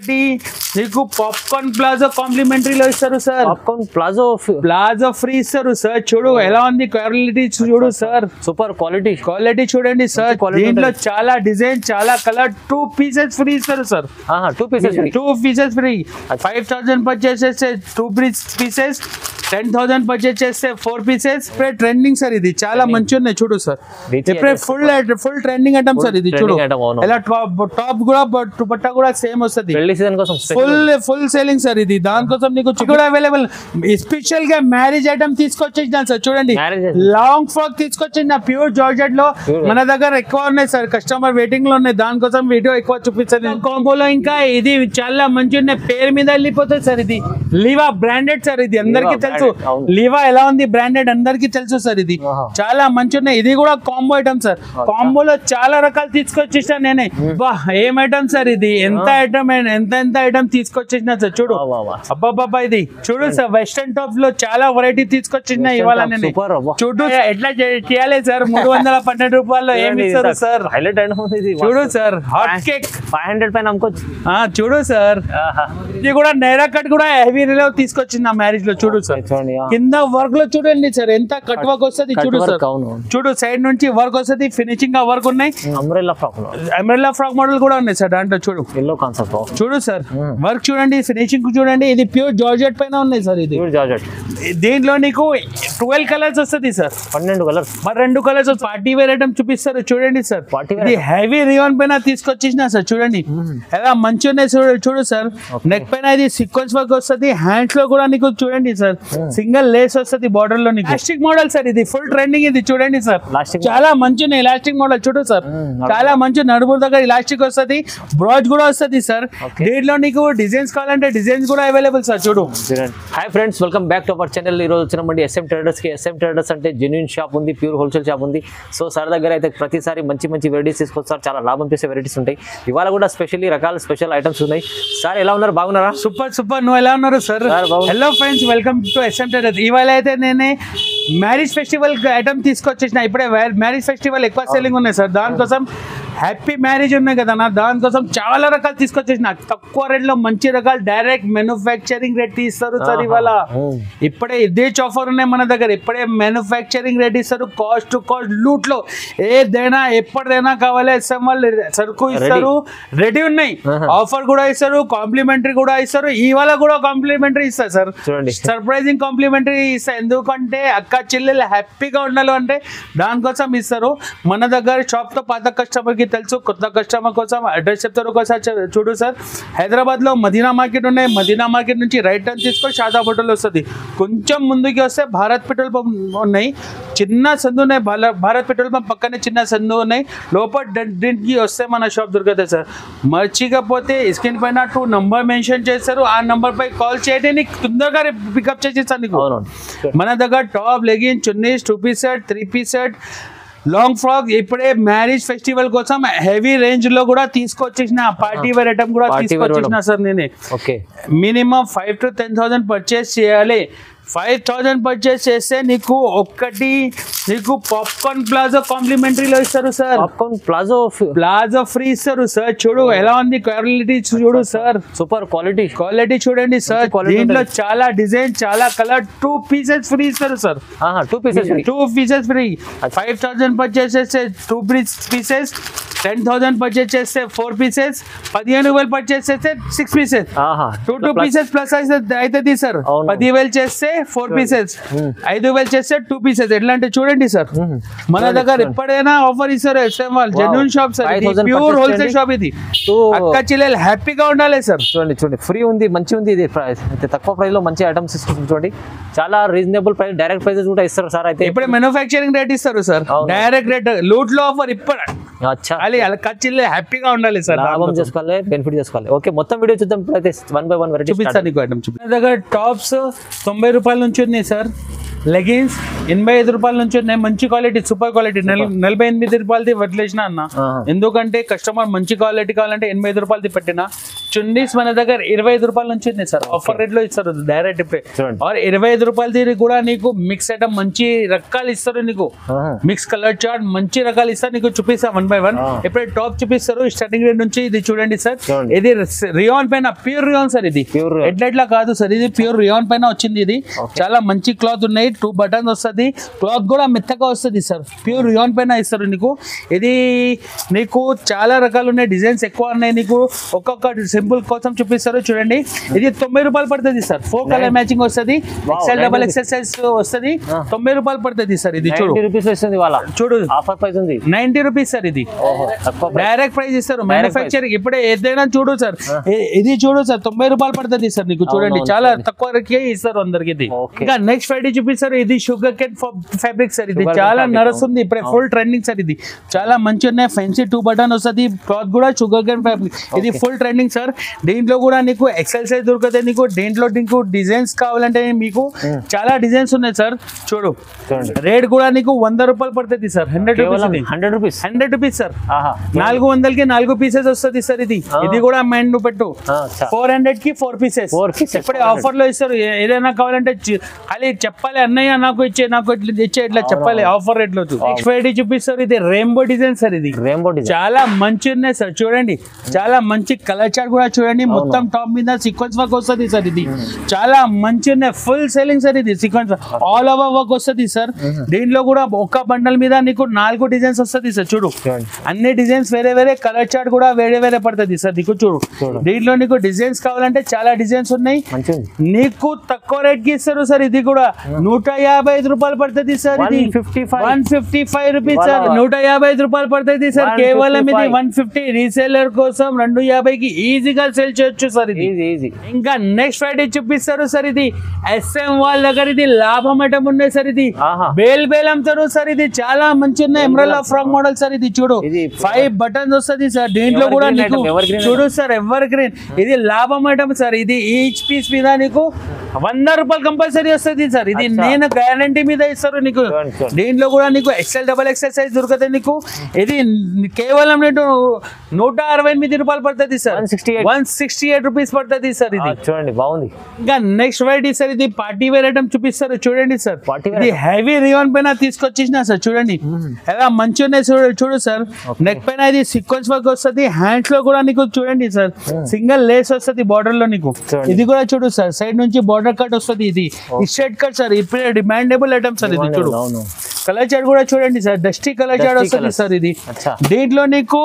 నీకు popcorn palazzo కాంప్లిమెంటరీలో ఇస్తారు sir. Popcorn palazzo free ఇస్తారు సార్. చూడు ఎలా ఉంది క్వాలిటీ, చూడు సార్. సూపర్ క్వాలిటీ చూడండి సార్. దీంట్లో చాలా డిజైన్, చాలా కలర్. 2 pieces ఫ్రీ ఇస్తారు సార్. 2 pieces free. 5000 పర్చేస్ చేస్తే 2 pieces, 10,000 పర్చేస్ చేస్తే 4 pieces. ఇప్పుడే ట్రెండింగ్ సార్ ఇది. చాలా మంచి ఉన్నాయి చూడు సార్. ఇప్పుడే ఫుల్ ట్రెండింగ్ ఐటమ్ సార్ ఇది. చూడు ఎలా టాప్ కూడా దుపట్టా కూడా సేమ్ వస్తుంది. ఫుల్ సేలింగ్ సార్ ఇది. దానికోసం నీకు కూడా అవైలబుల్. స్పెషల్ గా మ్యారేజ్ ఐటమ్ తీసుకొచ్చేసిన సార్. చూడండి లాంగ్ ఫ్రాక్ తీసుకొచ్చిన ప్యూర్ జార్జెట్ లో మన దగ్గర ఎక్కువ ఉన్నాయి సార్. కస్టమర్ వెయిటింగ్ లో ఉన్నాయి. దానికోసం వీడియో ఎక్కువ చూపిస్తుంది. కాంబోలో ఇంకా ఇది చాలా మంచి ఉన్నాయి. పేరు మీద వెళ్ళిపోతుంది సార్. ఇది లివా బ్రాండెడ్ సార్. ఇది అందరికి తెలుసు. లివా ఎలా ఉంది బ్రాండెడ్ అందరికి తెలుసు సార్. ఇది చాలా మంచి ఉన్నాయి. ఇది కూడా కాంబో ఐటమ్ సార్. కాంబోలో చాలా రకాలు తీసుకొచ్చేసిన నేనే. బా ఏం ఐటమ్ సార్ ఇది. ఎంత ఐటమ్ తీసుకొచ్చేసిన సార్. చూడు అబ్బాబ్బా ఇది చూడు సార్. వెస్టర్న్ టాప్ లో చాలా వెరైటీ తీసుకొచ్చిన ఇవాళ నేను. చూడు ఎట్లా చేయాలి సార్. 312 రూపాయల్లో ఏమి ఇస్తారు సార్. చూడు సార్ హాట్ కేక్ 500 పైన అమ్ముకోవచ్చు. చూడు సార్ ఇది కూడా నైరా కట్ కూడా హెవీ రిలో తీసుకొచ్చిన మ్యారేజ్ లో. చూడు సార్ కింద వర్క్ లో చూడండి సార్. ఎంత కట్ వర్క్ వస్తుంది చూడు సార్. చూడు సైడ్ నుంచి వర్క్ వస్తుంది. ఫినిషింగ్ గా వర్క్ ఉన్నాయి. అంబ్రెల్లా ఫ్రాక్ మోడల్ కూడా ఉన్నాయి సార్ దాంట్లో. చూడు ఎల్లో కాన్సెప్ట్. చూడు సార్ వర్క్ చూడండి, ఫినిషింగ్ చూడండి. ఇది ప్యూర్ జార్జెట్ పైన ఉన్నాయి సార్. ఇది దీంట్లో నీకు 12 కలర్స్ వస్తుంది sir. 12 colours. Party wear item చూపిస్తారు చూడండి సార్. ఇది హెవీ రియాన్ పైన తీసుకొచ్చేసిన సార్. చూడండి ఎలా మంచి ఉన్నాయి చూడు సార్. నెక్ పైన ఇది సీక్వెన్స్ వర్క్ వస్తుంది. హ్యాండ్స్ లో కూడా నీకు చూడండి సార్ సింగిల్ లేస్ వస్తుంది బార్డర్ లో. నీకు ఎలాస్టిక్ మోడల్ సార్. ఇది ఫుల్ ట్రెండింగ్. ఇది చూడండి సార్ చాలా మంచి ఉన్నాయి. ఎలాస్టిక్ మోడల్ చూడు సార్. చాలా మంచి నడుము దగ్గర ఎలాస్టిక్ వస్తుంది. బ్రాజ్ కూడా వస్తుంది సార్. దీంట్లో నీకు డిజైన్స్ కావాలంటే డిజైన్స్ కూడా అవైలబుల్ సార్. చూడు hi friends, welcome back to our channel. ఈ రోజు వచ్చినామండి SM ట్రేడర్స్ కి. SM ట్రేడర్స్ అంటే జెన్యూన్ షాప్ ఉంది, ప్యూర్ హోల్సేల్ షాప్ ఉంది. సో సార్ దగ్గర అయితే ప్రతిసారి మంచి వెరైటీస్ తీసుకొస్తారు. చాలా లాభం చేసే వెరైటీస్ ఉంటాయి. ఇవాళ కూడా స్పెషల్ ఐటమ్స్ ఉన్నాయి. సార్ ఎలా ఉన్నారు? బాగున్నారా? సూపర్. నువ్వు ఎలా ఉన్నారు sir? Hello friends, welcome to SM traders. ఇవాళ అయితే నేనే మ్యారేజ్ ఫెస్టివల్ ఐటమ్ తీసుకొచ్చేసిన. ఇప్పుడే మ్యారేజ్ ఫెస్టివల్ ఎక్కువ సెల్లింగ్ ఉన్నాయి సార్. దానికోసం హ్యాపీ మ్యారేజ్ ఉన్నాయి కదా నా, దానికోసం చాలా రకాలు తీసుకొచ్చేసిన. తక్కువ రేట్ లో మంచి రకాలు డైరెక్ట్ మ్యానుఫ్యాక్చరింగ్ రేట్ ఇస్తారు సార్. ఇవాళ ఇప్పుడే ఇదే ఆఫర్ ఉన్నాయి మన దగ్గర. ఇప్పుడే మ్యానుఫ్యాక్చరింగ్ రేట్ ఇస్తారు. కాస్ట్ టు కాస్ట్ లూట్ లో ఏదైనా ఎప్పటిదైనా కావాలి SM వాళ్ళు సరుకు ఇస్తారు. రెడీ ఉన్నాయి. ఆఫర్ కూడా ఇస్తారు, కాంప్లిమెంటరీ కూడా ఇస్తారు. ఇవాళ కూడా కాంప్లిమెంటరీ ఇస్తారు సార్. చూడండి సర్ప్రైజింగ్ కాంప్లిమెంటరీ ఇస్తారు. ఎందుకంటే అక్క చెల్లెలు హ్యాపీగా ఉండాలి అంటే దానికోసం ఇస్తారు. మన దగ్గర షాప్ తో పాత కస్టమర్ కి తెలుసు, కొత్త కస్టమర్ కోసం అడ్రస్ చెప్తారు ఒకసారి చూడు సార్. హైదరాబాద్ లో మదీనా మార్కెట్ ఉన్నాయి. మదీనా మార్కెట్ నుంచి రైట్ టర్న్ తీసుకొని షాదా హోటల్ వస్తుంది. కొంచెం ముందుకి వస్తే భారత్ పెట్రోల్ పంప్ ఉన్నాయి. చిన్న సందు ఉన్నాయి. భారత్ పెట్రోల్ పంప్ పక్కనే చిన్న సందు ఉన్నాయి. లోపల దీనికి వస్తే మన షాప్ దొరుకుతుంది సార్. మర్చికపోతే స్క్రీన్ పైన 2 నంబర్ మెన్షన్ చేస్తారు. ఆ నంబర్ పై కాల్ చేయండి. నీకు తొందరగా పికప్ చేసేస్తాను నీకు. మన దగ్గర top, legging, chunnis, 2 piece set, 3 piece set, long frock ఇప్పుడే మ్యారేజ్ ఫెస్టివల్ కోసం హెవీ రేంజ్ లో కూడా తీసుకొచ్చేసిన. పార్టీ వేర్ ఐటమ్ కూడా తీసుకొచ్చేసిన సార్. నేనే మినిమం 5,000 to 10,000 పర్చేస్ చేయాలి. 5,000 పర్చేస్ చేస్తే నీకు పాప్కార్న్ ప్లాజో కాంప్లిమెంటరీలో ఇస్తారు సార్. ప్లాజో ఫ్రీ ఇస్తారు సార్. చూడు ఎలా ఉంది క్వాలిటీ, చూడు సార్. సూపర్ క్వాలిటీ చూడండి సార్. దీంట్లో చాలా డిజైన్, చాలా కలర్. 2 pieces ఫ్రీ ఇస్తారు సార్. 2 pieces free. 5,000 పర్చేస్ చేస్తే 2 pieces, 10,000 పర్చేస్ చేస్తే 4 pieces, 15,000 పర్చేస్ చేస్తే 6 pieces. 2 pieces ప్లస్ అవుతుంది సార్. 10,000 చేస్తే 4 pieces, 5,000 చేస్తే 2 pieces. ఎట్లా అంటే చూడండి సార్. మన దగ్గర ఎప్పుడైనా ఆఫర్ ఇస్తారు. SM వాళ్ళు genuine shop sir. Pure wholesale shop ఇది. అక్క చెల్లెలు హ్యాపీగా ఉండాలి సార్. చూడండి ఫ్రీ ఉంది, మంచి ఉంది. ఇది తక్కువ ప్రైస్ లో మంచి ఐటమ్స్ చూడండి. చాలా రీజనబుల్ ప్రైస్, డైరెక్ట్ ప్రైజెస్ కూడా ఇస్తారు సార్. అయితే ఇప్పుడే మ్యానుఫ్యాక్చరింగ్ రేట్ ఇస్తారు సార్. డైరెక్ట్ రేట్ లూట్ లో ఆఫర్ ఇప్పుడు హ్యాపీగా ఉండాలి సార్. లాభం చేసుకోవాలి, బెనిఫిట్ చేసుకోవాలి. ఓకే, మొత్తం వీడియో చూద్దాం. అయితే 1 by 1 వెరైటీ చూపిస్తాను. దగ్గర టాప్స్ 90 రూపాయల నుంచి ఉన్నాయి సార్. లెగిన్స్ 85 రూపాయల నుంచి ఉన్నాయి. మంచి క్వాలిటీ, సూపర్ క్వాలిటీ. 48 రూపాయలది వదిలేసిన అన్న. ఎందుకంటే కస్టమర్ మంచి క్వాలిటీ కావాలంటే 85 రూపాయలది పెట్టిన. చున్నీస్ మన దగ్గర 25 రూపాయల నుంచి ఉన్నాయి సార్. ఆఫర్ రేట్ లో ఇస్తారు డైరెక్ట్ ఇప్పుడే. ఆర్ 25 రూపాయలు తీరి కూడా నీకు మిక్స్ ఐటమ్ మంచి రకాలు ఇస్తారు నీకు. మిక్స్ కలర్ చార్ట్ మంచి రకాలు ఇస్తారు నీకు. చూపిస్తా 1 by 1. ఇప్పుడే టాప్ చూపిస్తారు స్టార్టింగ్ రేట్ నుంచి. ఇది చూడండి సార్, ఇది రియాన్ పైన ప్యూర్ రియాన్ సార్. ఇది ఎట్లా కాదు సార్, ఇది ప్యూర్ రియాన్ పైన వచ్చింది. ఇది చాలా మంచి క్లాత్ ఉన్నాయి. 2 బటన్స్ వస్తుంది. క్లాత్ కూడా మెత్తగా వస్తుంది సార్. ప్యూర్ రియాన్ పైన ఇస్తారు నీకు. ఇది నీకు చాలా రకాలు ఉన్నాయి, డిజైన్స్ ఎక్కువ ఉన్నాయి నీకు. ఒక్కొక్క సింపుల్ కోసం చూపిస్తారు చూడండి. ఇది 90 రూపాయలు పడుతుంది సార్. 4 కలర్ మ్యాచింగ్ వస్తుంది. ఎక్సెల్ డబల్ ఎక్సెల్ సైజ్ వస్తుంది. 90 రూపాయలు పడుతుంది సార్. ఇది చూడు, చూడు ఆఫర్ ప్రైస్ ఉంది 90 రూపీస్ సార్. ఇది డైరెక్ట్ ప్రైస్ ఇస్తారు మ్యానుఫ్యాక్చరింగ్. ఇప్పుడే ఏదైనా చూడు సార్, ఇది చూడు సార్ 90 రూపాయలు పడుతుంది సార్ నీకు. చూడండి చాలా తక్కువ రేట్కే ఇస్తారు అందరికి. ఇది ఇంకా నెక్స్ట్ ఫ్రైడే చూపిస్తారు. ఇది షుగర్ కేన్ ఫ్యాబ్రిక్ సార్. ఇది చాలా నడుస్తుంది ఇప్పుడే, ఫుల్ ట్రెండింగ్ సార్. ఇది చాలా మంచి ఉన్నాయి. ఫెన్సీ 2 బటన్ వస్తుంది. క్లాత్ కూడా షుగర్ కేన్ ఫ్యాబ్రిక్. ఇది ఫుల్ ట్రెండింగ్ సార్. దీంట్లో కూడా నీకు ఎక్సెల్ సైజ్ దొరుకుతాయి నీకు. దీంట్లో నీకు డిజైన్స్ కావాలంటే మీకు చాలా డిజైన్స్ ఉన్నాయి సార్. చూడు రేట్ కూడా నీకు 100 రూపాయలు పడుతుంది సార్. 100 rupees sir. 400కి 4 పీసెస్ వస్తుంది సార్. ఇది కూడా మైండ్ పెట్టు. 400కి 4 పీసెస్ ఇప్పుడే ఆఫర్ లో ఇస్తారు. ఏదైనా కావాలంటే ఖాళీ చెప్పాలి, అన్నయ్య నాకు ఇచ్చే, నాకు ఇచ్చే, ఇట్లా చెప్పాలి ఆఫర్ రేట్ లో. నెక్స్ట్ ఫ్రైడే చూపిస్తారు. ఇది రెయిన్బో డిజైన్ సార్. ఇది చాలా మంచి ఉన్నాయి సార్. చూడండి చాలా మంచి కలర్ చార్ట్ కూడా చూడండి. మొత్తం టాప్ మీద సీక్వెన్స్ వర్క్ వస్తుంది సార్. ఇది చాలా మంచి ఉన్నాయి. Full selling sir. ఇది సీక్వెన్స్ ఆల్ ఓవర్ వర్క్ వస్తుంది సార్. దీంట్లో కూడా ఒక బండల్ మీద నీకు 4 డిజైన్స్ వస్తుంది సార్. చూడు అన్ని డిజైన్స్ వేరే వేరే, కలర్ చార్ట్ కూడా వేరే వేరే పడుతుంది సార్ నీకు. చూడు దీంట్లో నీకు డిజైన్స్ కావాలంటే చాలా డిజైన్స్ ఉన్నాయి. నీకు తక్కువ రేట్ కి ఇస్తారు సార్. ఇది కూడా 155 రూపాయలు పడుతుంది సార్. ఇది 155 రూపీస్ సార్. 155 రూపాయలు పడుతుంది సార్. కేవలం ఇది 150 రీసేలర్ కోసం 250కి ఈజీగా సేల్ చేయొచ్చు సార్. ఇది ఇంకా నెక్స్ట్ ఫ్రైడే చూపిస్తారు సార్. ఇది SM వాళ్ళ దగ్గర ఇది లాభం ఐటమ్ ఉన్నాయి సార్. ఇది బేల్ అమ్ముతారు సార్. ఇది చాలా మంచి ఉన్నాయి. Umbrella frock model sir. ఇది చూడు 5 బటన్స్ వస్తుంది సార్. దీంట్లో కూడా నీకు చూడు సార్ ఎవర్ గ్రీన్. ఇది లాభం ఐటమ్ సార్. ఇది ఈచ్ పీస్ మీద నీకు 100 రూపాయలు కంపల్సరీ వస్తుంది సార్. ఇది నేను గ్యారంటీ మీద ఇస్తారు నీకు. దీంట్లో కూడా నీకు ఎక్సెల్ డబల్ ఎక్సెల్ సైజ్ దొరుకుతుంది నీకు. ఇది కేవలం నేను 168 రూపాయలు పడుతుంది సార్. 168 రూపీస్ పడుతుంది సార్. ఇది చూడండి బాగుంది. ఇంకా నెక్స్ట్ వెరైటీ సార్. ఇది పార్టీ వేర్ ఐటమ్ చూపిస్తారు చూడండి సార్. ఇది హెవీ రియాన్ పైన తీసుకొచ్చేసిన సార్. చూడండి ఎలా మంచి ఉన్నాయి చూడు సార్. నెక్ పైన ఇది సీక్వెన్స్ వర్క్ వస్తుంది. హ్యాండ్స్ లో కూడా నీకు చూడండి సార్ సింగిల్ లేస్ వస్తుంది బార్డర్ లో నీకు. ఇది కూడా చూడు సార్ సైడ్ నుంచి బార్డర్ కట్ వస్తుంది. ఇది స్ట్రైట్ కట్ సార్. ఇప్పుడే డిమాండబుల్ ఐటమ్ సార్. ఇది చూడు కలర్ చార్ట్ కూడా చూడండి సార్. డస్టీ కలర్ చార్ట్ వస్తుంది సార్. ఇది దీంట్లో నీకు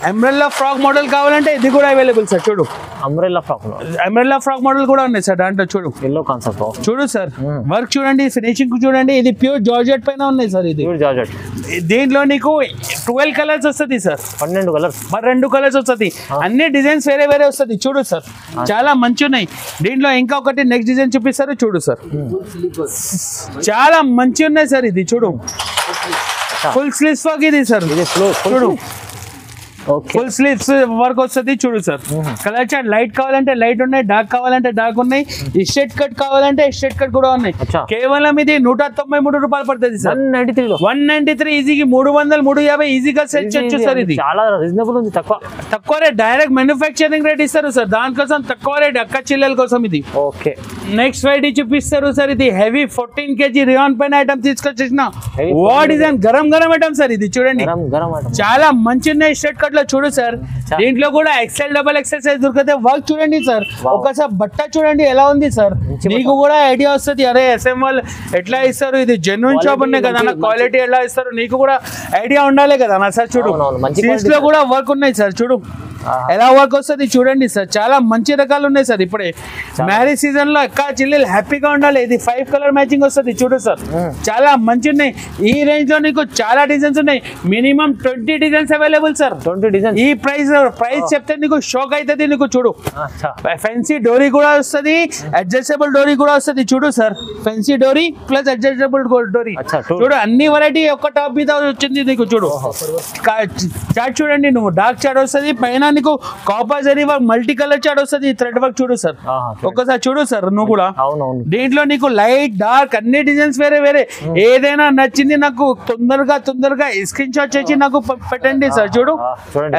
అంబ్రెల్లా ఫ్రాక్ మోడల్ కావాలంటే ఇది కూడా అవైలబుల్ సార్. చూడు అంబ్రెల్లా ఫ్రాక్ మోడల్ కూడా ఉన్నాయి సార్. దాంట్లో చూడు ఎల్లో కాన్సెప్ట్ చూడు సార్. వర్క్ చూడండి, ఫినిషింగ్ చూడండి. ఇది ప్యూర్ జార్జెట్ పైన ఉన్నాయి సార్. ఇది దీంట్లో నీకు 12 కలర్స్ వస్తుంది సార్. 12 కలర్స్ వస్తుంది. అన్ని డిజైన్స్ వేరే వేరే వస్తుంది. చూడు సార్ చాలా మంచి ఉన్నాయి. దీంట్లో ఇంకా ఒకటి నెక్స్ట్ డిజైన్ చూపిస్తారు చూడు సార్. చాలా మంచి ఉన్నాయి సార్. ఇది చూడు ఫుల్ స్లీవ్స్ వర్క్. ఇది సార్ చూడు ఫుల్ స్లీవ్స్ వర్క్ వస్తుంది. చూడు సార్ కలర్ చార్ట్ లైట్ కావాలంటే లైట్ ఉన్నాయి, డార్క్ కావాలంటే డార్క్ ఉన్నాయి, స్ట్రైట్ కట్ కావాలంటే స్ట్రైట్ కట్ కూడా ఉన్నాయి. కేవలం ఇది 193 రూపాయలు పడుతుంది సార్. 193 ఈజీగా 300 350 ఈజీగా సెల్ చేయొచ్చు సార్. ఇది చాలా రీజనబుల్ ఉంది. తక్కువ రేట్ డైరెక్ట్ మ్యానుఫ్యాక్చరింగ్ రేట్ ఇస్తారు సార్. దానికోసం తక్కువ రేట్ అక్క చిల్లెల కోసం. ఇది ఓకే నెక్స్ట్ వెరైటీ చూపిస్తారు సార్. ఇది హెవీ 14 kg రియాన్ పైన ఐటమ్ తీసుకొచ్చేసిన వా డిజైన్ గరం ఐటమ్ సార్. ఇది చూడండి చాలా మంచి ఉన్నాయి. స్ట్రైట్ కట్ లో చూడు సార్. దీంట్లో కూడా ఎక్సెల్ డబల్ ఎక్సెల్ సైజ్ దొరుకుతాయి. వర్క్ చూడండి సార్. ఒకసారి బట్ట చూడండి ఎలా ఉంది సార్. నీకు కూడా ఐడియా వస్తుంది అరే SM వాళ్ళు ఎట్లా ఇస్తారు. ఇది జెన్యూన్ షాప్ ఉన్నాయి కదా నా క్వాలిటీ ఎలా ఇస్తారు నీకు కూడా ఐడియా ఉండాలి కదా నా సార్. చూడు సీల్స్ లో కూడా వర్క్ ఉన్నాయి సార్. చూడు ఎలా వర్క్ వస్తుంది చూడండి సార్. చాలా మంచి రకాలు ఉన్నాయి సార్. ఇప్పుడే మ్యారేజ్ సీజన్ లో అక్క చెల్లెలు హ్యాపీగా ఉండాలి. ఇది 5 కలర్ మ్యాచింగ్ వస్తుంది. చూడు సార్ చాలా మంచి ఉన్నాయి. ఈ రేంజ్ లో నీకు చాలా డిజైన్స్ ఉన్నాయి. Minimum 20 designs available sir. 20 designs. ఈ ప్రైస్ చెప్తే నీకు షాక్ అవుతుంది నీకు. చూడు ఫెన్సీ డోరీ కూడా వస్తుంది, అడ్జస్టబుల్ డోరీ కూడా వస్తుంది. చూడు సార్ ఫెన్సీ డోరీ ప్లస్ అడ్జస్టబుల్ డోరీ. చూడు అన్ని వెరైటీ ఒక్క టాప్ మీద వచ్చింది నీకు. చూడు చార్ట్ చూడండి నువ్వు డార్క్ చార్ట్ వస్తుంది. పైన నీకు copper zari work multi colour chart వస్తుంది, థ్రెడ్ వర్క్ చూడు సార్, ఒక్కసారి చూడు సార్ నువ్వు కూడా. దీంట్లో నీకు లైట్ డార్క్ అన్ని డిజైన్స్ వేరే వేరే, ఏదైనా నచ్చింది నాకు తొందరగా స్క్రీన్ షాట్ చేసి నాకు పెట్టండి సార్. చూడు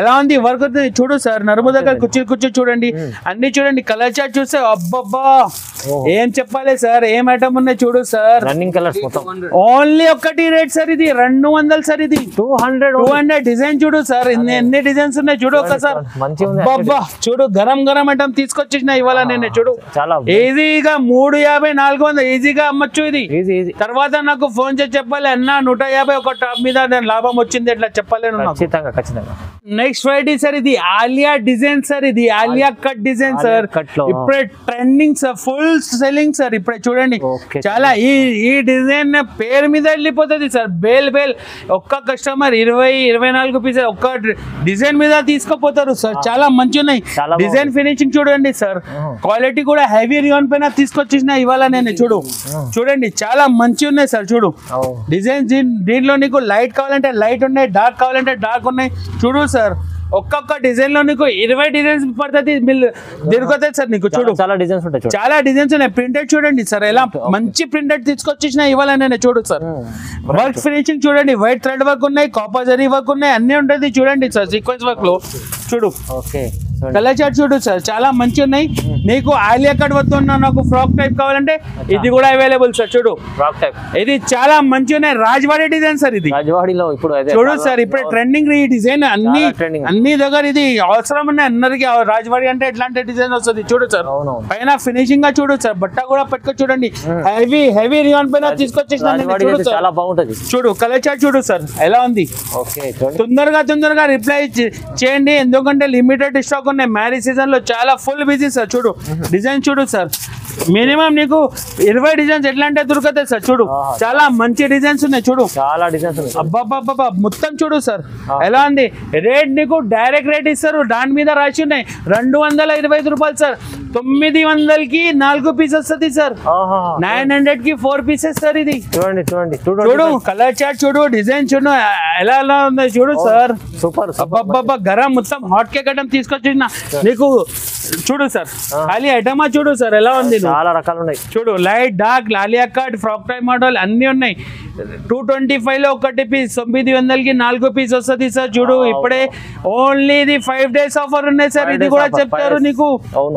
ఎలా ఉంది వర్క్ చూడు సార్, నడుము దగ్గర కుర్చీ చూడండి, అన్ని చూడండి. కలర్ చాట్ చూస్తే అబ్బబ్బా ఏం చెప్పాలి సార్, ఏం ఐటమ్ ఉన్నాయి చూడు సార్. రన్నింగ్ కలర్స్ మొత్తం ఓన్లీ ఒక్కటి రేట్ సార్, ఇది 200 సార్, ఇది 200 డిజైన్ చూడు సార్, ఎన్ని డిజైన్స్ ఉన్నాయి చూడు ఒక్కసారి. బాబా చూడు గరం ఐటమ్ తీసుకొచ్చేసిన ఇవాళ నేను. చూడు చాలా ఈజీగా 350 400 ఈజీగా అమ్మచ్చు ఇది. తర్వాత నాకు ఫోన్ చేసి చెప్పాలి అన్న 150 ఒక టాప్ మీద నేను లాభం వచ్చింది ఎట్లా చెప్పలేను. ఖచ్చితంగా నెక్స్ట్ వెరైటీ సార్, ఇది ఆలియా డిజైన్ సార్, ఇది ఆలియా కట్ డిజైన్ సార్, ఇప్పుడే trending sir, full selling sir. ఇప్పుడే చూడండి చాలా ఈ డిజైన్ పేరు మీద వెళ్ళిపోతుంది సార్. బేల్ ఒక్క కస్టమర్ 20-24 పీసెస్ ఒక్క డిజైన్ మీద తీసుకుపోతారు సార్. చాలా మంచి ఉన్నాయి డిజైన్, ఫినిషింగ్ చూడండి సార్, క్వాలిటీ కూడా హెవీ రియాన్ పైన తీసుకొచ్చేసిన ఇవాళ నేను. చూడండి చాలా మంచి ఉన్నాయి సార్. చూడు డిజైన్, దీంట్లో నీకు లైట్ కావాలంటే లైట్ ఉన్నాయి, డార్క్ కావాలంటే డార్క్ ఉన్నాయి. చూడు సార్ ఒక్కొక్క డిజైన్ లో నీకు 20 డిజైన్స్ పడుతుంది, దొరుకుతాయి సార్ నీకు. చూడు చాలా డిజైన్స్ ఉన్నాయి. ప్రింటెడ్ చూడండి సార్, ఎలా మంచి ప్రింటెడ్ తీసుకొచ్చేసిన ఇవాళ నేను. చూడు సార్ వర్క్ ఫినిషింగ్ చూడండి, వైట్ థ్రెడ్ వర్క్ ఉన్నాయి, కాపర్ జరీ వర్క్ ఉన్నాయి, అన్ని ఉంటుంది చూడండి సార్. సీక్వెన్స్ వర్క్ లో చూడు, కలర్ చార్ట్ చూడు సార్, చాలా మంచి ఉన్నాయి. నీకు ఆలియా కట్ వస్తున్నా నాకు ఫ్రాక్ టైప్ కావాలంటే ఇది కూడా అవైలబుల్ సార్. చూడు ఫ్రాక్ టైప్, ఇది చాలా మంచి ఉన్నాయి. రాజ్వాడి డిజైన్ సార్, ఇది రాజ్వాడిలో ఇప్పుడు చూడు సార్, ఇప్పుడు ట్రెండింగ్ ఈ డిజైన్ అన్ని దగ్గర ఇది అవసరం ఉన్నాయి అందరికి. రాజ్వాడి అంటే ఎట్లాంటి డిజైన్ వస్తుంది చూడు సార్, పైన ఫినిషింగ్ గా చూడు సార్, బట్ట కూడా పెట్టుకో చూడండి, హెవీ రియాన్ పైన తీసుకొచ్చేసిన చాలా బాగుంటది. చూడు కలర్ చార్ట్ చూడు సార్ ఎలా ఉంది. తొందరగా రిప్లై చేయండి, ఎందుకంటే లిమిటెడ్ స్టాక్ ఉన్నాయి. మ్యారేజ్ సీజన్ లో చాలా ఫుల్ బిజీ సార్. చూడు డిజైన్ చూడు సార్, మినిమం నీకు 20 డిజైన్స్ ఎట్లా అంటే దొరుకుతాయి సార్. చూడు చాలా మంచి డిజైన్స్ ఉన్నాయి. చూడు చాలా డిజైన్స్ ఉన్నాయి, అబ్బాబ్బా మొత్తం చూడు సార్ ఎలా ఉంది. రేట్ నీకు డైరెక్ట్ రేట్ ఇస్తారు, దాని మీద రాసి ఉన్నాయి 225 రూపాయలు సార్. 900కి 4 పీస్ వస్తుంది సార్, 900కి 4 పీసెస్ సార్. ఇది చూడు కలర్ చార్ట్ చూడు, డిజైన్ చూడు ఎలా ఉంది చూడు సార్, సూపర్. అబ్బాబ్బా గరం మొత్తం హాట్ కేక్ ఐటమ్ తీసుకొచ్చిన నీకు. చూడు సార్ ఖాళీ ఐటమా చూడు సార్ ఎలా ఉంది, చాలా రకాలు ఉన్నాయి. చూడు light dark Alia cut frock type model అన్ని ఉన్నాయి. 225 లో ఒకటి పీస్, 900కి 4 పీస్ వస్తుంది సార్. చూడు ఇప్పుడే ఓన్లీ ఇది 5 days ఆఫర్ ఉన్నాయి సార్, ఇది కూడా చెప్తారు నీకు.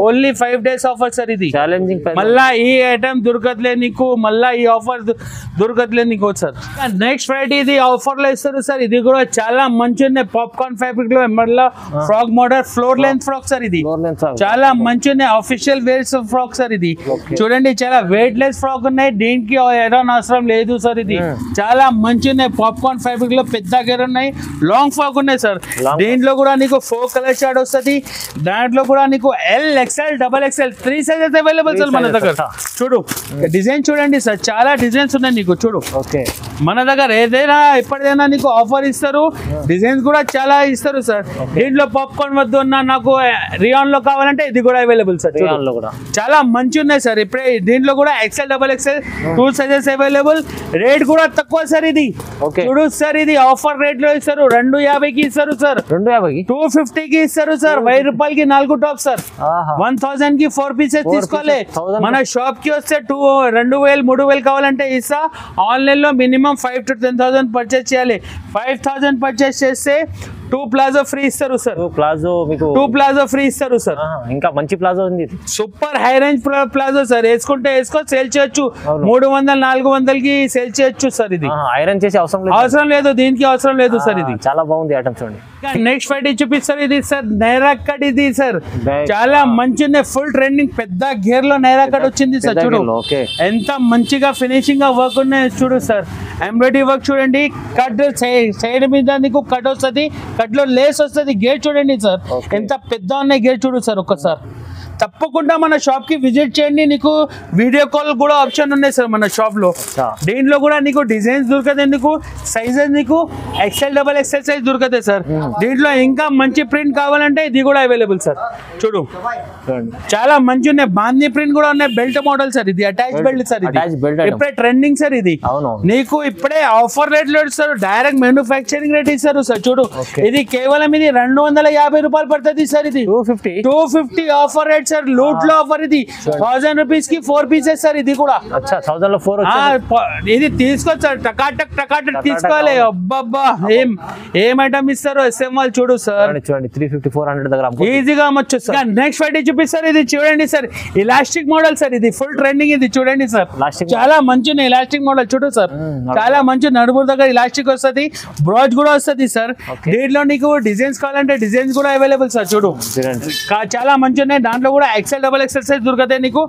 ఓన్లీ 5 days ఆఫర్ సార్, ఇది ఛాలెంజింగ్. మళ్ళా ఈ ఐటమ్ దొరకట్లే నీకు, మళ్ళా ఈ ఆఫర్ దొరకట్లే నీకు సార్. నెక్స్ట్ ఫ్రైడే ఇది ఆఫర్ లో ఇస్తారు సార్, ఇది కూడా చాలా మంచి ఉన్నాయి. పాప్కార్న్ ఫ్యాబ్రిక్ లో మళ్ళా frock model floor length frock sir, ఇది చాలా మంచి ఉన్నాయి. ఆఫీషియల్ వేర్స్ ఫ్రాక్ సార్, ఇది చూడండి చాలా వెయిట్ లెస్ ఫ్రాక్ ఉన్నాయి, దీనికి ఐరన్ అవసరం లేదు సార్. ఇది చాలా మంచి ఉన్నాయి. పాప్కార్న్ ఫ్యాబ్రిక్ లో పెద్ద గేర్ ఉన్నాయి, లాంగ్ ఫ్రాక్ ఉన్నాయి సార్. దీంట్లో కూడా నీకు 4 కలర్ షార్ట్ వస్తుంది, దాంట్లో కూడా నీకు LXL XXL 3 sizes available sir మన దగ్గర. చూడు డిజైన్ చూడండి సార్, చాలా డిజైన్స్ ఉన్నాయి నీకు. చూడు మన దగ్గర ఏదైనా ఎప్పటిదైనా నీకు ఆఫర్ ఇస్తారు, డిజైన్స్ కూడా చాలా ఇస్తారు సార్. దీంట్లో పాప్కార్న్ వద్దు ఉన్నా నాకు రియాన్ లో కావాలంటే ఇది కూడా అవైలబుల్ సార్. చాలా మంచి ఉన్నాయి సార్. ఇప్పుడే దీంట్లో కూడా XL XXL 2 sizes available. Rate కూడా తక్కువ సార్. ఇది చూడు సార్, ఇది ఆఫర్ రేట్ లో ఇస్తారు, 250కి ఇస్తారు సార్, 250కి ఇస్తారు సార్. 1000 రూపాయలకి 4 టాప్ సార్, 1000కి 4 పీసెస్ తీసుకోవాలి. మన షాప్ కి వస్తే 2000 3000 కావాలంటే ఇస్తా. ఆన్లైన్ లో మినిమం 5 to 10,000 పర్చేస్ చేయాలి. 5000 పర్చేస్ చేస్తే 2 ప్లాజో ఫ్రీ ఇస్తారు సార్. 2 ప్లాజో ఫ్రీ ఇస్తారు సార్. ఇంకా మంచి ప్లాజో ఉంది, super high range palazzo sir. వేసుకుంటే వేసుకో, సేల్ చేయొచ్చు. 300-400కి సేల్ చేయొచ్చు సార్. ఇది ఐరన్ చేసే అవసరం లేదు, దీనికి అవసరం లేదు సార్. ఇది చాలా బాగుంది ఐటమ్ చూడండి. నెక్స్ట్ ఫ్రైడే చూపిస్తారు ఇది సార్, నైరా కట్. ఇది సార్ చాలా మంచి ఫుల్ ట్రెండింగ్, పెద్ద గేర్ లో నైరా కట్ వచ్చింది సార్. చూడు ఎంత మంచిగా ఫినిషింగ్ గా వర్క్ ఉన్నాయి చూడు సార్. ఎంబ్రాయిడరీ వర్క్ చూడండి, కట్ సైడ్ మీద నీకు కట్ వస్తుంది, కట్ లో లేస్ వస్తుంది. గేట్ చూడండి సార్ ఎంత పెద్ద ఉన్నాయి గేట్ చూడు సార్ ఒక్కసారి. తప్పకుండా మన షాప్ కి విజిట్ చేయండి. నీకు వీడియో కాల్ కూడా ఆప్షన్ ఉన్నాయి సార్ మన షాప్ లో. దీంట్లో కూడా నీకు డిజైన్స్ దొరుకుతాయి, నీకు సైజెస్ నీకు XL XXL సైజ్ దొరుకుతాయి సార్. దీంట్లో ఇంకా మంచి ప్రింట్ కావాలంటే ఇది కూడా అవైలబుల్ సార్. చూడు చాలా మంచి ఉన్నాయి, బాందీ ప్రింట్ కూడా ఉన్నాయి, బెల్ట్ మోడల్ సార్. ఇది అటాచ్ బెల్ట్ సార్, ఇప్పుడే ట్రెండింగ్ సార్. ఇది నీకు ఇప్పుడే ఆఫర్ రేట్ లో ఇస్తారు, డైరెక్ట్ మ్యానుఫ్యాక్చరింగ్ రేట్ ఇస్తారు సార్. చూడు ఇది కేవలం ఇది 250 రూపాయలు పడుతుంది సార్. ఇది 250 ఆఫర్ రేట్ సార్, లూట్ లో ఆఫర్. ఇది 1000 రూపీస్ కి 4 పీసెస్ సార్. ఇది కూడా ఇది తీసుకోవచ్చు సార్, టకాటక్ టకాటక్ తీసుకోవాలి. అబ్బబ్బా ఏం ఐటమ్ ఇస్తారు SM వాళ్ళు. చూడు సార్ 350-400 దగ్గర ఈజీగా అమ్మొచ్చు సార్. నెక్స్ట్ వెరైటీ చూపిస్తారు, ఇది చూడండి సార్, ఇలాస్టిక్ మోడల్ సార్. ఇది ఫుల్ ట్రెండింగ్. ఇది చూడండి సార్, చాలా మంచి ఇలాస్టిక్ మోడల్. చూడు సార్ చాలా మంచి నడుము దగ్గర ఇలాస్టిక్ వస్తుంది, బ్రోచ్ కూడా వస్తుంది సార్. దీంట్లో నీకు డిజైన్స్ కావాలంటే డిజైన్స్ కూడా అవైలబుల్ సార్. చూడు చాలా మంచి ఉన్నాయి, దాంట్లో కూడా XL XXL సైజ్ దొరుకుతాయి నీకు.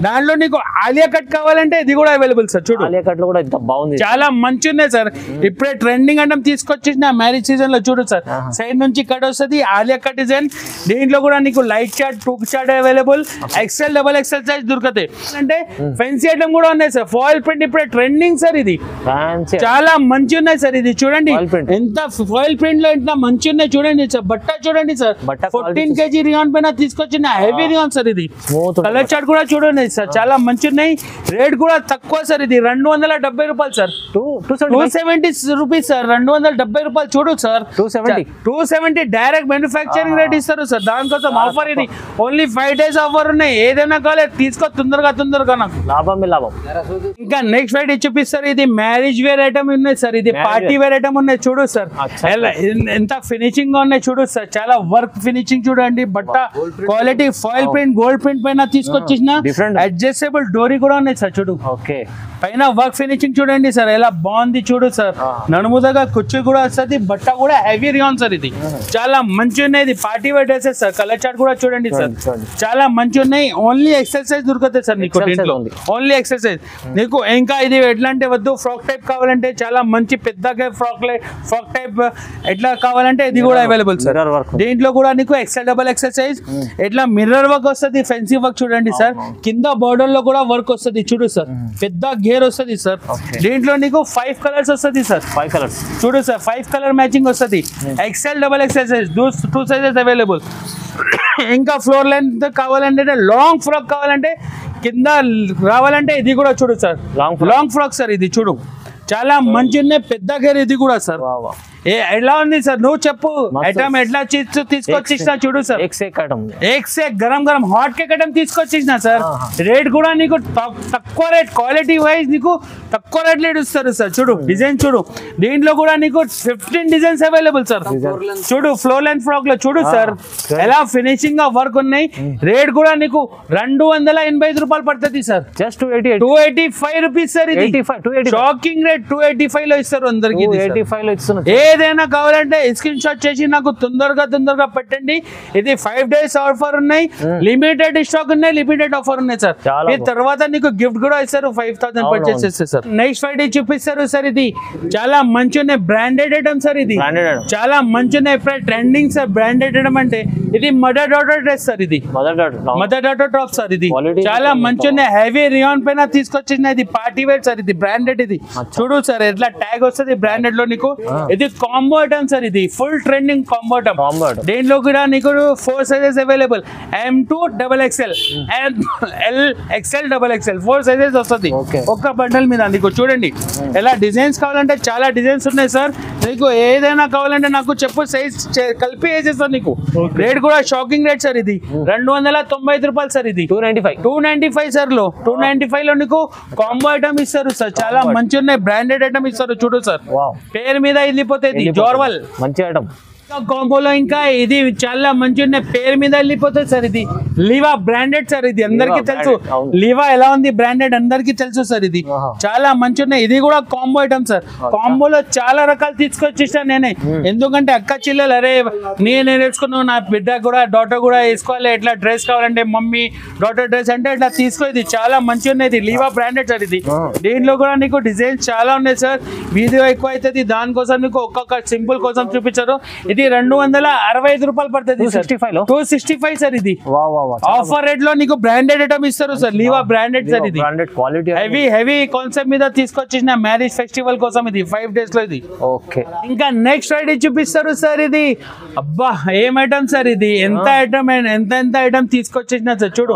దాంట్లో నీకు ఆలియా కట్ కావాలంటే ఇది కూడా అవైలబుల్ సార్. చూడు ఆలియా కట్ లో కూడా ఎంత బాగుంది, చాలా మంచి ఉన్నాయి సార్. ఇప్పుడే ట్రెండింగ్ అంటే తీసుకొచ్చేసిన మ్యారేజ్ సీజన్ లో. చూడు సార్ సైడ్ నుంచి కట్ వస్తుంది, ఆలియా కట్ డిజైన్. దీంట్లో కూడా నీకు లైట్ చార్ట్, టూక్ chart available, XL XXL size దొరుకుతాయి. అంటే ఫెన్సీ ఐటమ్ కూడా ఉన్నాయి సార్. ఫాయిల్ ప్రింట్ ఇప్పుడే ట్రెండింగ్ సార్. ఇది చాలా మంచి ఉన్నాయి సార్. ఇది చూడండి ఎంత ఫాయిల్ ప్రింట్ లో ఎంత మంచి ఉన్నాయి. చూడండి సార్ బట్ట చూడండి సార్, 14 kg రియాన్ పైన తీసుకొచ్చిన హెవీ రియాన్ సార్. ఇది కలర్ చార్ట్ కూడా చూడండి సార్, చాలా మంచి ఉన్నాయి. రేట్ కూడా తక్కువ సార్. ఇది 270 రూపాయలు సార్, 270 రూపీస్ సార్, 270 రూపాయలు. చూడు సార్ 270 డైరెక్ట్ మ్యానుఫ్యాక్చరింగ్ రేట్ ఇస్తారు సార్. దానికోసం ఆఫర్. ఇది ఓన్లీ 5 days ఆఫర్ ఉన్నాయి. ఏదైనా కావాలి తీసుకో తొందరగా నాకు లాభం. ఇంకా నెక్స్ట్ వెరైటీ చూపిస్తారు, ఇది మ్యారేజ్ వేర్ ఐటమ్ ఉన్నాయి సార్. ఇది పార్టీ వేర్ ఐటమ్ ఉన్నాయి. చూడు సార్ ఎంత ఫినిషింగ్ గా ఉన్నాయి. చూడు సార్ చాలా వర్క్ ఫినిషింగ్ చూడండి. బట్ట quality foil print, gold print పైన తీసుకొచ్చేసిన అడ్జస్టబుల్ డోరీ కూడా ఉన్నాయి సార్. చూడు పైన వర్క్ ఫినిషింగ్ చూడండి సార్ ఎలా బాగుంది. చూడు సార్ నడుముదగా కుర్చీ కూడా వస్తుంది, బట్ట కూడా హెవీ రియాన్ సార్. ఇది చాలా మంచి ఉన్నాయి. ఇది party wear dresses sir. Colour chart కూడా చూడండి సార్, చాలా మంచి ఉన్నాయి. ఓన్లీ XL సైజ్ దొరుకుతాయి సార్ నీకు దీంట్లో, ఓన్లీ XL సైజ్ నీకు. ఇంకా ఇది ఎట్లా అంటే వద్దు ఫ్రాక్ టైప్ కావాలంటే చాలా మంచి పెద్దగా ఫ్రాక్ టైప్ ఎట్లా కావాలంటే ఇది కూడా అవైలబుల్ సార్. దీంట్లో కూడా నీకు XL XXL సైజ్ ఎట్లా మిర్రర్ వర్క్ వస్తుంది, ఫెన్సీ వర్క్ చూడండి సార్. కింద బోర్డర్ లో కూడా వర్క్ వస్తుంది. చూడు సార్ పెద్ద గేర్ వస్తుంది సార్. దీంట్లో నీకు 5 కలర్స్ వస్తుంది సార్. 5 కలర్స్ చూడు సార్, 5 కలర్ మ్యాచింగ్ వస్తుంది. XL XXL size 2 sizes available. ఇంకా ఫ్లోర్ లెంత్ కావాలంటే, లాంగ్ ఫ్రాక్ కావాలంటే, కింద రావాలంటే ఇది కూడా చూడు సార్ లాంగ్ ఫ్రాక్ సార్. ఇది చూడు చాలా మంచి ఉన్నాయి, పెద్ద గేర్. ఇది కూడా సార్ ఎలా ఉంది సార్ నువ్వు చెప్పు. ఐటమ్ ఎట్లా తీసుకొచ్చేసిన చూడు సార్, గరం గరం హాట్ కేక్ ఐటమ్ తీసుకొచ్చేసిన సార్. రేట్ కూడా నీకు తక్కువ రేట్, క్వాలిటీ వైజ్ నీకు తక్కువ రేట్ రేట్ ఇస్తారు సార్. చూడు డిజైన్ చూడు, దీంట్లో కూడా నీకు 15 డిజైన్స్ అవైలబుల్ సార్. చూడు ఫ్లోర్ లెంత్ ఫ్రాక్ లో చూడు సార్ ఎలా ఫినిషింగ్ గా వర్క్ ఉన్నాయి. రేట్ కూడా నీకు 285 రూపాయలు పడుతుంది సార్. Just 285 rupees sir. ఇది షాకింగ్ రేట్, 285 లో ఇస్తారు అందరికి. ఏదైనా కావాలంటే స్క్రీన్ షాట్ చేసి నాకు తొందరగా పెట్టండి. ఇది 5 days ఆఫర్ ఉన్నాయి, లిమిటెడ్ స్టాక్ ఉన్నాయి, లిమిటెడ్ ఆఫర్ ఉన్నాయి సార్. ఈ తర్వాత నీకు గిఫ్ట్ కూడా ఇస్తారు 5000 పర్చేస్ చేస్తే సార్. నెక్స్ట్ ఫ్రైడే చూపిస్తారు సార్. ఇది చాలా మంచి ఉన్నాయి, బ్రాండెడ్ ఐటమ్ సార్. ఇది చాలా మంచి ఉన్నాయి, ట్రెండింగ్ సార్. బ్రాండెడ్ ఐటమ్ అంటే ఇది మదర్ డాటర్ డ్రెస్ సార్. ఇది మదర్ డాటర్ టాప్ సార్. ఇది చాలా మంచి ఉన్నాయి, హెవీ రియాన్ పైన తీసుకొచ్చిన. ఇది పార్టీ వేర్ సార్. ఇది బ్రాండెడ్. ఇది చూడు సార్ ఎట్లా ట్యాగ్ వస్తుంది బ్రాండెడ్ లో నీకు. ఇది కాంబో ఐటమ్ సార్. ఇది ఫుల్ ట్రెండింగ్ కాంబో ఐటమ్. దీంట్లో కూడా నీకు 4 sizes available, M2 XXL and L XL XXL 4 sizes వస్తుంది ఒక్క బండల్ మీద. నీకు చూడండి ఎలా డిజైన్స్ కావాలంటే చాలా డిజైన్స్ ఉన్నాయి సార్. నీకు ఏదైనా కావాలంటే నాకు చెప్పు, సైజ్ కలిపి వేసేస్తాను నీకు. రేట్ కూడా షాకింగ్ రేట్ సార్. ఇది 295 రూపాయలు సార్. ఇది 295 సార్ లో 295 లో నీకు కాంబో ఐటమ్ ఇస్తారు సార్. చాలా మంచి ఉన్నాయి, బ్రాండెడ్ ఐటమ్ ఇస్తారు. చూడు సార్ పేరు మీద వెళ్ళిపోతుంది జోర్వల్ మంచి ఐటమ్. కాంబోలో ఇంకా ఇది చాలా మంచి ఉన్నాయి, పేరు మీద వెళ్ళిపోతుంది సార్. ఇది లివా బ్రాండెడ్ సార్. ఇది అందరికి తెలుసు, లివా ఎలా ఉంది బ్రాండెడ్ అందరికి తెలుసు సార్. ఇది చాలా మంచి ఉన్నాయి. ఇది కూడా కాంబో ఐటమ్ సార్. కాంబోలో చాలా రకాలు తీసుకొచ్చేసాను నేనే, ఎందుకంటే అక్క చెల్లెలు అరే నేను వేసుకున్నాను, నా బిడ్డ కూడా డాటర్ కూడా వేసుకోవాలి, ఎట్లా డ్రెస్ కావాలంటే మమ్మీ డాటర్ డ్రెస్ అంటే ఇట్లా తీసుకో. ఇది చాలా మంచి ఉన్నాయి. ఇది లివా బ్రాండెడ్ సార్. ఇది దీంట్లో కూడా నీకు డిజైన్స్ చాలా ఉన్నాయి సార్. వీడియో ఎక్కువ అవుతుంది, దానికోసం నీకు ఒక్కొక్క సింపుల్ కోసం చూపించారు. ఇది 265 రూపాయలు పడుతుంది. 265 సార్. ఇది ఆఫర్ రేట్ లో నీకు బ్రాండెడ్ ఐటమ్ ఇస్తారు సార్. లీవా బ్రాండెడ్ సార్, ఇది బ్రాండెడ్ క్వాలిటీ, హెవీ కాన్సెప్ట్ మీద తీసుకొచ్చేసిన మ్యారేజ్ ఫెస్టివల్ కోసం ఇది 5 days లో ఇది. ఓకే, ఇంకా నెక్స్ట్ ఐడి చూపిస్తారు సార్. ఇది అబ్బా ఏం ఐటమ్ సార్, ఇది ఎంత ఐటమ్ తీసుకొచ్చేసిన సార్. చూడు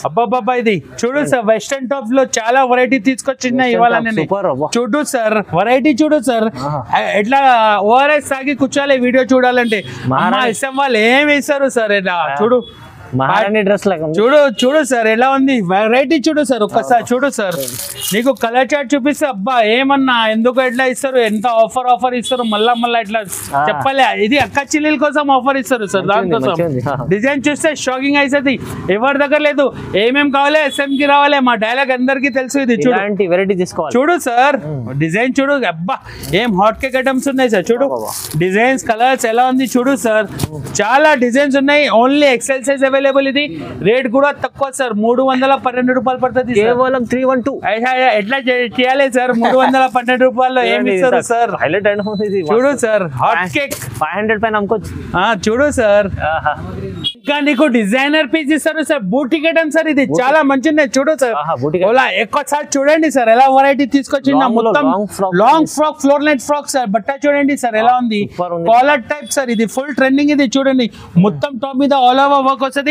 అబ్బాబ్బా, ఇది చూడు సార్, వెస్టర్న్ టాప్ లో చాలా వెరైటీ తీసుకొచ్చిన ఇవాళ నేను. చూడు సార్ వెరైటీ, చూడు సార్ ఎట్లా ఓఆర్ఎస్ తాగి కూర్చోాలి వీడియో చూడాలంటే. ఇష్టం వాళ్ళు ఏమి ఇస్తారు సార్, ఇలా చూడు మహారాణి డ్రెస్ లాగా చూడు సార్ ఎలా ఉంది వెరైటీ. చూడు సార్ ఒక్కసారి చూడు సార్, నీకు కలర్ చార్ట్ చూపిస్తే అబ్బా ఏమన్నా ఎందుకు ఎట్లా ఇస్తారు, ఎంత ఆఫర్ ఇస్తారు, మళ్ళా ఇట్లా చెప్పాలి. ఇది అక్క చెల్లెల కోసం ఆఫర్ ఇస్తారు సార్. దానికోసం డిజైన్ చూస్తే షాకింగ్ అవుతుంది, ఎవరి దగ్గర లేదు. ఏమేం కావాలి SM కి రావాలి, మా డైలాగ్ అందరికి తెలుసు. ఇది చూడు వెరైటీ తీసుకోవాలి. చూడు సార్ డిజైన్ చూడు, అబ్బా ఏం హాట్ కేక్ ఐటమ్స్ ఉన్నాయి సార్. చూడు డిజైన్స్ కలర్స్ ఎలా ఉంది చూడు సార్, చాలా డిజైన్స్ ఉన్నాయి. Only XL size available. ఇది రేట్ కూడా తక్కువ సార్, 312 రూపాయలు పడుతుంది. కేవలం 312. ఎట్లా చేయాలి సార్ 312 రూపాయలు ఏమి ఇస్తారు సార్. హైలైట్ చూడు సార్ హాట్ కేక్ 500 పైన అమ్ముకోవచ్చు. చూడు సార్, ఇంకా నీకు డిజైనర్ పీస్ ఇస్తారు సార్. బూటిక్ ఐటమ్ సార్, ఇది చాలా మంచి ఉన్నాయి. చూడు సార్ ఎక్కువసారి చూడండి సార్ ఎలా వెరైటీ తీసుకొచ్చింది. మొత్తం long frock, floor light frock sir. బట్ట చూడండి సార్ ఎలా ఉంది, కాలర్ టైప్ సార్. ఇది ఫుల్ ట్రెండింగ్. ఇది చూడండి మొత్తం టాప్ మీద ఆల్ ఓవర్ వర్క్ వస్తుంది.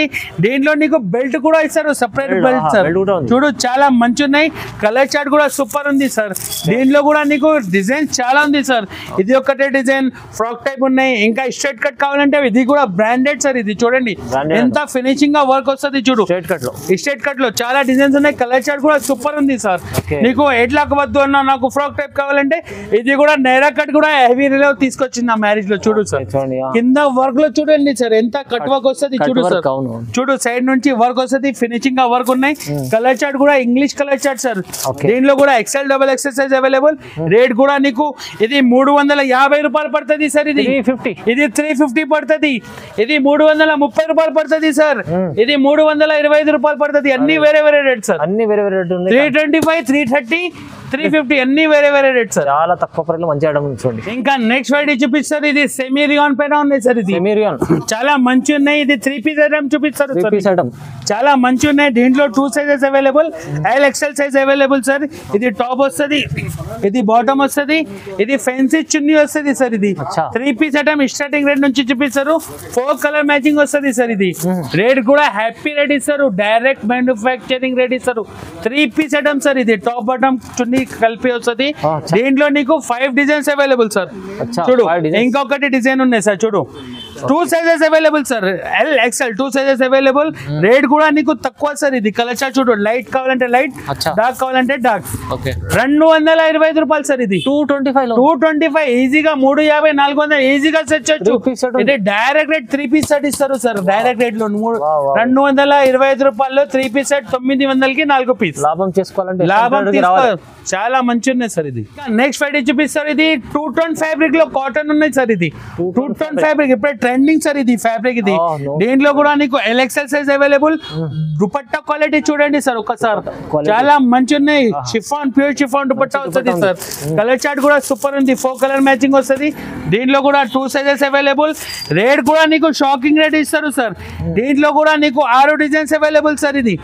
దీంట్లో నీకు బెల్ట్ కూడా ఇస్తారు, సెపరేట్ బెల్ట్ సార్. చూడు చాలా మంచి ఉన్నాయి. కలర్ చార్ట్ కూడా సూపర్ ఉంది సార్. దీంట్లో కూడా నీకు డిజైన్ చాలా ఉంది సార్. ఇది ఒకటే డిజైన్ ఫ్రాక్ టైప్ ఉన్నాయి. ఇంకా స్ట్రైట్ కట్ కావాలంటే ఇది కూడా బ్రాండెడ్ సార్. ఇది చూడండి ఎంత ఫినిషింగ్ గా వర్క్ వస్తుంది. చూడు స్ట్రైట్ కట్ లో చాలా డిజైన్స్ ఉన్నాయి. కలర్ చార్ట్ కూడా సూపర్ ఉంది సార్. నీకు ఎట్లా వద్దు అన్నా నాకు ఫ్రాక్ టైప్ కావాలంటే ఇది కూడా నైరా కట్ కూడా హెవీ రిలో తీసుకొచ్చింది నా మ్యారేజ్ లో. చూడు సార్ కింద వర్క్ లో చూడండి సార్ ఎంత కట్ వర్క్ వస్తుంది. చూడు సార్ చూడు సైడ్ నుంచి వర్క్ వస్తుంది, ఫినిషింగ్ గా వర్క్ ఉన్నాయి. కలర్ చార్ట్ కూడా ఇంగ్లీష్ కలర్ చార్ట్ సార్. దీంట్లో కూడా XL XXL size available. Rate కూడా నీకు ఇది 350 రూపాయలు పడుతుంది సార్. ఇది 350 పడుతుంది. ఇది 330 రూపాయలు పడుతుంది సార్. ఇది 325 రూపాయలు పడుతుంది. అన్ని వేరే రేట్ సార్, అన్ని వేరే రేట్. 325, 330, 350 అన్ని వేరే రేట్ సార్. చాలా తక్కువ ప్రైస్ మంచి ఐటమ్ చూడండి. ఇంకా నెక్స్ట్ వెరైటీ చూపిస్తారు. ఇది సెమీ రియాన్ పైన ఉన్నాయి సార్. ఇది చాలా మంచి ఉన్నాయి. ఇది 3 పీస్ ఐటమ్ చూపిస్తారు. చాలా మంచి ఉన్నాయి. దీంట్లో 2 sizes available, XL size available sir. ఇది టాప్ వస్తుంది, ఇది బాటమ్ వస్తుంది, ఇది ఫెన్సీ చున్నీ వస్తుంది సార్. ఇది 3 పీస్ ఐటమ్ స్టార్టింగ్ రేట్ నుంచి చూపిస్తారు. 4 కలర్ మ్యాచింగ్ వస్తుంది సార్. ఇది రేట్ కూడా హ్యాపీ రేట్ ఇస్తారు, డైరెక్ట్ మ్యానుఫ్యాక్చరింగ్ రేట్ ఇస్తారు. 3 పీస్ ఐటమ్ సార్. ఇది టాప్ బాటమ్ చున్నీ కలిపి వస్తుంది. దీంట్లో నీకు 5 డిజైన్స్ అవైలబుల్ సార్. చూడు ఇంకొకటి డిజైన్ ఉన్నాయి సార్. చూడు 2 sizes available sir. XL 2 sizes available. Rate కూడా నీకు తక్కువ సార్. ఇది కలర్ చార్ట్ చూడు, లైట్ కావాలంటే లైట్, డార్క్ కావాలంటే డార్క్. 225 రూపాయలు సార్. ఇది 225 ఈజీగా 350, 400 ఈజీగా సెట్ చేయొచ్చు. ఇది డైరెక్ట్ రేట్ 3 పీస్ సెట్ ఇస్తారు సార్. డైరెక్ట్ రేట్ లో 225 రూపాయలు 3 పీస్ సెట్, 900కి 4 పీస్. లాభం చేసుకోవాలంటే చాలా మంచి ఉన్నాయి సార్. ఇది నెక్స్ట్ ఫ్రైడే చూపిస్తారు. ఇది 2 టోన్ ఫ్యాబ్రిక్ లో కాటన్ ఉన్నాయి సార్. ఇది 2 టోన్ ఫ్యాబ్రిక్ ఇప్పుడే ట్రెండింగ్ సార్. ఇది ఫ్యాబ్రిక్. ఇది దీంట్లో కూడా నీకు LXL size available. Dupatta quality చూడండి సార్ ఒకసారి, చాలా మంచి ఉన్నాయి. షిఫాన్, ప్యూర్ షిఫాన్ దుపట్టా వస్తుంది సార్. కలర్ చార్ట్ కూడా సూపర్ ఉంది. 4 కలర్ మ్యాచింగ్ వస్తుంది. దీంట్లో కూడా 2 సైజెస్ అవైలబుల్. రేట్ కూడా నీకు షాకింగ్ రేట్ ఇస్తారు సార్. దీంట్లో కూడా నీకు 6 డిజైన్స్ అవైలబుల్ సార్. ఇది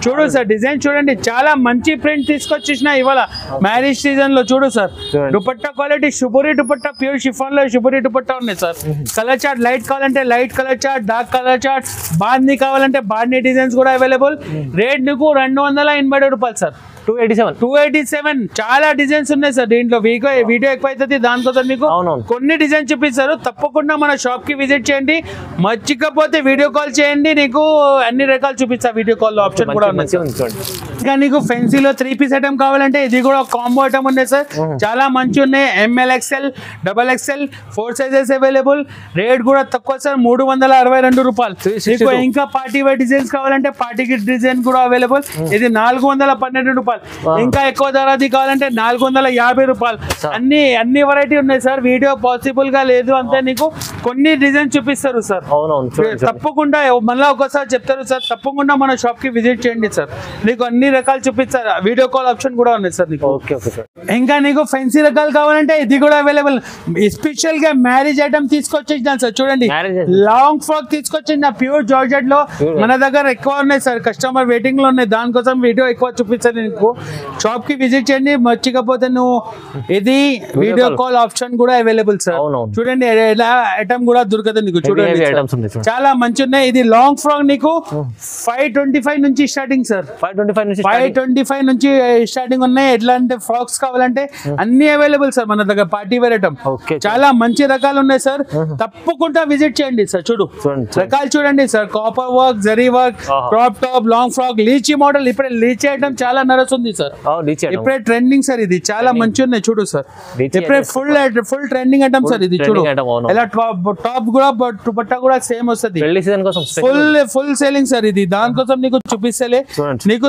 చూడు సార్ డిజైన్ చూడండి, చాలా మంచి ప్రింట్ తీసుకొచ్చేసిన ఇవాళ మ్యారేజ్ సీజన్ లో. చూడు సార్ దుపట్టా క్వాలిటీ శుభురి దుపట్టా, ప్యూర్ షిఫాన్ లో శుభురి దుపట్టా ఉన్నాయి సార్. కలర్ చార్ట్ లైట్ కావాలంటే light colour chart, dark colour chart, బాందీ కావాలంటే బాందీ డిజైన్స్ కూడా అవైలబుల్. రేట్ నీకు 280 రూపాయలు సార్. 287 చాలా డిజైన్స్ ఉన్నాయి సార్. దీంట్లో వీడియో ఎక్కువ అవుతుంది, దానికోసం మీకు కొన్ని డిజైన్ చూపిస్తారు. తప్పకుండా మన షాప్ కి విజిట్ చేయండి. మర్చిపోతే వీడియో కాల్ చేయండి, నీకు అన్ని రకాలు చూపిస్తా. వీడియో కాల్ లో ఆప్షన్ కూడా ఉంది. ఇంకా నీకు ఫెన్సీలో 3 పీస్ ఐటమ్ కావాలంటే ఇది కూడా కాంబో ఐటమ్ ఉన్నాయి సార్. చాలా మంచి ఉన్నాయి. ML XL, XXL 4 sizes available. Rate కూడా తక్కువ సార్, 362 రూపాయలు. ఇంకా పార్టీ వేర్ డిజైన్స్ కావాలంటే పార్టీ కిట్ డిజైన్ కూడా అవైలబుల్. ఇది 412 రూపాయలు రూపాయలు, ఇంకా ఎక్కువ ధరది కావాలంటే 450 రూపాయలు. అన్ని వెరైటీ ఉన్నాయి సార్. వీడియో పాసిబుల్ గా లేదు అంతే, నీకు కొన్ని డిజైన్ చూపిస్తారు సార్. తప్పకుండా మళ్ళీ ఒకసారి చెప్తారు సార్, తప్పకుండా మన షాప్ కి విజిట్ చేయండి సార్, నీకు అన్ని రకాలు చూపిస్తారు. వీడియో కాల్ ఆప్షన్ కూడా ఉన్నాయి సార్ నీకు. ఇంకా నీకు ఫ్యాన్సీ రకాలు కావాలంటే ఇది కూడా అవైలబుల్. స్పెషల్ గా మ్యారేజ్ ఐటమ్ తీసుకొచ్చేసినా సార్. చూడండి, లాంగ్ ఫ్రాక్ తీసుకొచ్చిన ప్యూర్ జార్జెట్ లో మన దగ్గర ఎక్కువ ఉన్నాయి సార్. కస్టమర్ వెయిటింగ్ లో ఉన్నాయి, దానికోసం వీడియో ఎక్కువ చూపిస్తాను నీకు. షాప్ కి విజిట్ చేయండి, మర్చిపోతే నువ్వు ఇది వీడియో కాల్ ఆప్షన్ కూడా అవైలబుల్ సార్. చూడండి, ఐటమ్ కూడా దొరకదు నీకు. చూడండి, చాలా మంచి ఉన్నాయి. ఇది లాంగ్ ఫ్రాక్ నీకు 525 నుంచి స్టార్టింగ్ సార్. 525 నుంచి స్టార్టింగ్ ఉన్నాయి. ఎట్లా అంటే ఫ్రాక్స్ కావాలంటే అన్ని అవైలబుల్ సార్ మన దగ్గర. పార్టీ వేర్ ఐటమ్ చాలా మంచి రకాలు ఉన్నాయి సార్, తప్పకుండా విజిట్ చేయండి సార్. చూడు రకాలు చూడండి sir, copper work, zari work, crop top, long frock, lychee model. ఇప్పుడే లీచీ ఐటమ్ చాలా నడుస్తుంది సార్, ఇప్పుడే ట్రెండింగ్ సార్. ఇది చాలా మంచి ఉన్నాయి చూడు సార్, ఇప్పుడే ఫుల్ ట్రెండింగ్ ఐటమ్ సార్. ఇది చూడు ఎలా టాప్ కూడా దుపట్టా కూడా సేమ్ వస్తుంది, ఫుల్ సేలింగ్ సార్. ఇది దానికోసం నీకు చూపిస్తలే నీకు.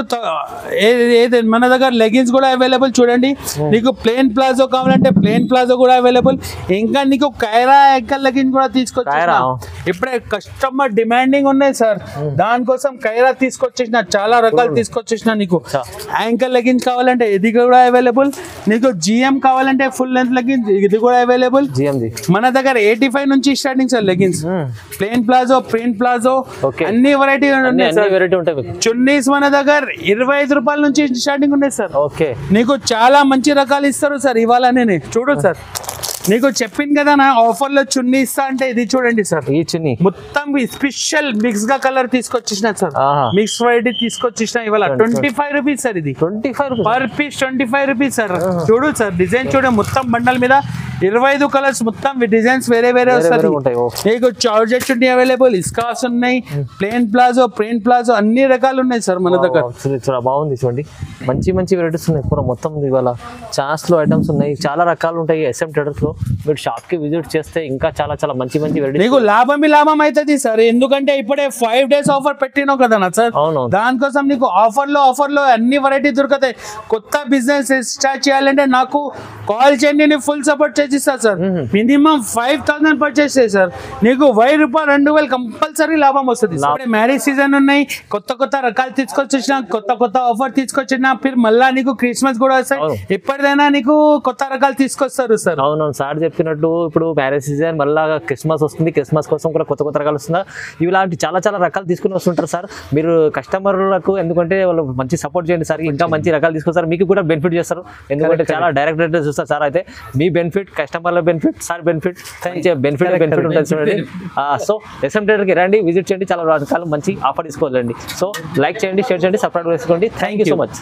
మన దగ్గర లెగిన్స్ కూడా అవైలబుల్. చూడండి, నీకు ప్లేన్ ప్లాజో కావాలంటే ప్లేన్ ప్లాజో కూడా అవైలబుల్. ఇంకా నీకు కైరా యాంకల్ లెగిన్స్ కూడా తీసుకొచ్చేసిన, ఇప్పుడే కస్టమర్ డిమాండింగ్ ఉన్నాయి సార్, దానికోసం కైరా తీసుకొచ్చేసిన, చాలా రకాలు తీసుకొచ్చేసిన. నీకు యాంకల్ లెగిన్స్ కావాలంటే ఇది కూడా అవైలబుల్. నీకు జిఎం కావాలంటే ఫుల్ లెంత్ లెగిన్స్ ఇది కూడా అవైలబుల్. మన దగ్గర 85 నుంచి starting sir leggings. Plain palazzo, print palazzo, అన్ని వెరైటీ ఉంటాయి. చున్నీస్ మన దగ్గర 25 రూపాయల నుంచి స్టార్టింగ్ ఉన్నాయి సార్. నీకు చాలా మంచి రకాలు ఇస్తారు సార్. ఇవాళ నేను చూడు సార్, నీకు చెప్పింది కదా నా ఆఫర్ లో చున్నీ ఇస్తా అంటే ఇది చూడండి సార్. ఈ చున్నీ మొత్తం స్పెషల్ మిక్స్ గా కలర్ తీసుకొచ్చేసిన సార్, మిక్స్ వెరైటీ తీసుకొచ్చేసిన. ఇవాళ 25 రూపీస్ సార్. ఇది 25 పర్ పీస్ 25 రూపీస్ సార్. చూడు సార్, డిజైన్ చూడండి, మొత్తం బండల్ మీద 25 కలర్స్, మొత్తం డిజైన్స్ వేరే వేరే వస్తుంది. నీకు జార్జెట్ చున్నీ అవైలబుల్, ఇస్కాస్ ఉన్నాయి, ప్లేన్ ప్లాజో, ప్రింట్ ప్లాజో, అన్ని రకాలు ఉన్నాయి సార్ మన దగ్గర. చాలా బాగుంది చూడండి, మంచి మంచి వెరైటీస్ ఉన్నాయి. పూర మొత్తం ఇవాళ ఛాన్స్ లో ఐటమ్స్ ఉన్నాయి, చాలా రకాలు ఉంటాయి. SM ట్రేడర్స్ లో మీరు షాప్ కి విజిట్ చేస్తే ఇంకా చాలా చాలా మంచి మంచి వెరైటీస్. నీకు లాభం అవుతుంది సార్, ఎందుకంటే ఇప్పుడే 5 days ఆఫర్ పెట్టినావు కదా నా సార్. దానికోసం నీకు ఆఫర్ లో అన్ని వెరైటీ దొరుకుతాయి. కొత్త బిజినెస్ స్టార్ట్ చేయాలంటే నాకు కాల్ చేయండి, నేను ఫుల్ సపోర్ట్ చేసిస్తా సార్. మినిమం 5000 పర్చేస్ చేయి సార్, నీకు 1000 రూపాయలు 2000 కంపల్సరీ లాభం వస్తుంది. మ్యారేజ్ సీజన్ ఉన్నాయి, కొత్త రకాలు తీసుకొచ్చిన, కొత్త ఆఫర్ తీసుకొచ్చిన. మళ్ళా నీకు క్రిస్మస్ కూడా వస్తాయి, ఎప్పటిదైనా నీకు కొత్త రకాలు తీసుకొస్తారు సార్. అవునవును సార్ చెప్పినట్టు, ఇప్పుడు మ్యారేజ్ సీజన్ మళ్ళీ క్రిస్మస్ వస్తుంది, క్రిస్మస్ కోసం కూడా కొత్త రకాలు వస్తుందా. ఇలాంటి చాలా రకాలు తీసుకుని వస్తుంటారు సార్. మీరు కస్టమర్లకు ఎందుకంటే వాళ్ళు మంచి సపోర్ట్ చేయండి సార్, ఇంకా మంచి రకాలు తీసుకొస్తారు, మీకు కూడా బెనిఫిట్ చేస్తారు. ఎందుకంటే చాలా డైరెక్ట్ రేట్ చూస్తారు సార్. అయితే మీ బెనిఫిట్, కస్టమర్ల బెనిఫిట్, సార్ బెనిఫిట్ ఉంటుంది చూడండి. సో SM ట్రేడర్కి రండి, విజిట్ చేయండి, చాలా రకాలు మంచి ఆఫర్ తీసుకోవాలండి. సో లైక్ చేయండి, షేర్ చేయండి, సబ్స్క్రైబ్ చేసుకోండి. Thank you so much.